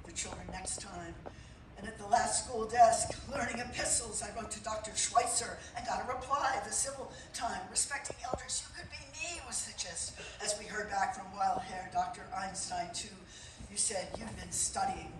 the children next time. And at the last school desk, learning epistles, I wrote to Dr. Schweitzer and got a reply, the civil time, respecting elders, you could be me, was the gist. As we heard back from wild-haired Dr. Einstein, too, you said you'd been studying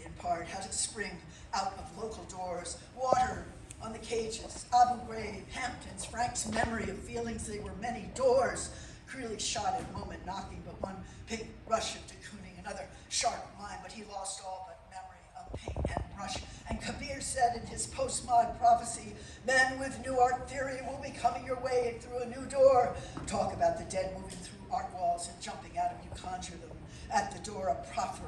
in part, how to spring out of local doors, water on the cages, Abu Ghraib, Hamptons, Frank's memory of feelings they were many doors, Creeley shot at a moment knocking, but one big rush of de Kooning, another sharp mind, but he lost all but memory of paint and brush. And Kabir said in his postmod prophecy, men with new art theory will be coming your way through a new door. Talk about the dead moving through art walls and jumping out of you conjure them. At the door, a proper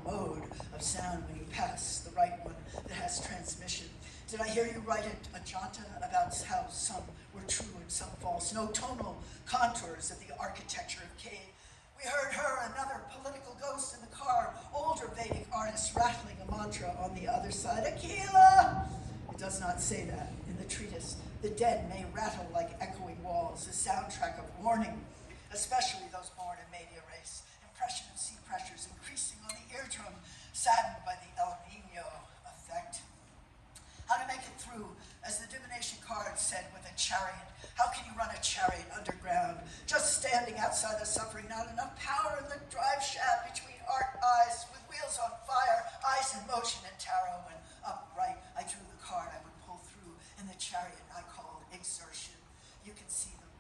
mode of sound when you pass, the right one that has transmission. Did I hear you write a janta about how some were true and some false? No tonal contours of the architecture of cave. We heard her, another political ghost in the car, older Vedic artist rattling a mantra on the other side. Akila! It does not say that in the treatise. The dead may rattle like echoing walls, a soundtrack of warning, especially those born in media race. Impression of sea pressures increasing on the eardrum, saddened by the El Nino effect. How to make it through, as the divination card said, with a chariot. How can you run a chariot underground? Just standing outside the suffering, not enough power in the drive shaft between arc eyes, with wheels on fire, eyes in motion and tarot, and upright. I drew the card I would pull through in the chariot I called exertion. You can see them.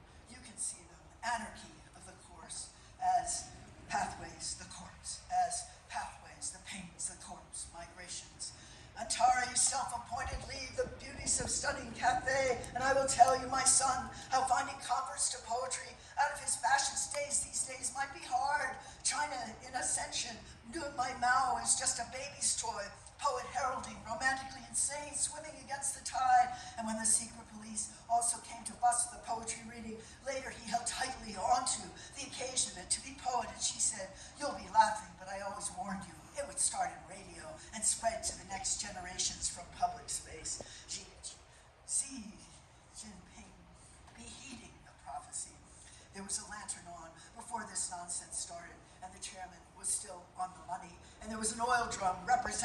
Anarchy of the course, as pathways, the corpse, as pathways, the pains, the corpse, migrations. Antari's self-appointed leave, the beauties of studying Cathay, and I will tell you, my son, how finding converts to poetry out of his fashion stays these days might be hard. China in ascension, Nun Mai Mao is just a baby's toy, poet heralding, romantically insane, swimming against the tide. And when the secret police also came to bust the poetry reading, later he held tightly onto the occasion of it to be poet, and she said, you'll be laughing, but I always warned you, it would start in radio and spread to the next generations from public space. Xi Jinping be heeding the prophecy. There was a lantern on before this nonsense started, and the chairman was still on the money, and there was an oil drum representing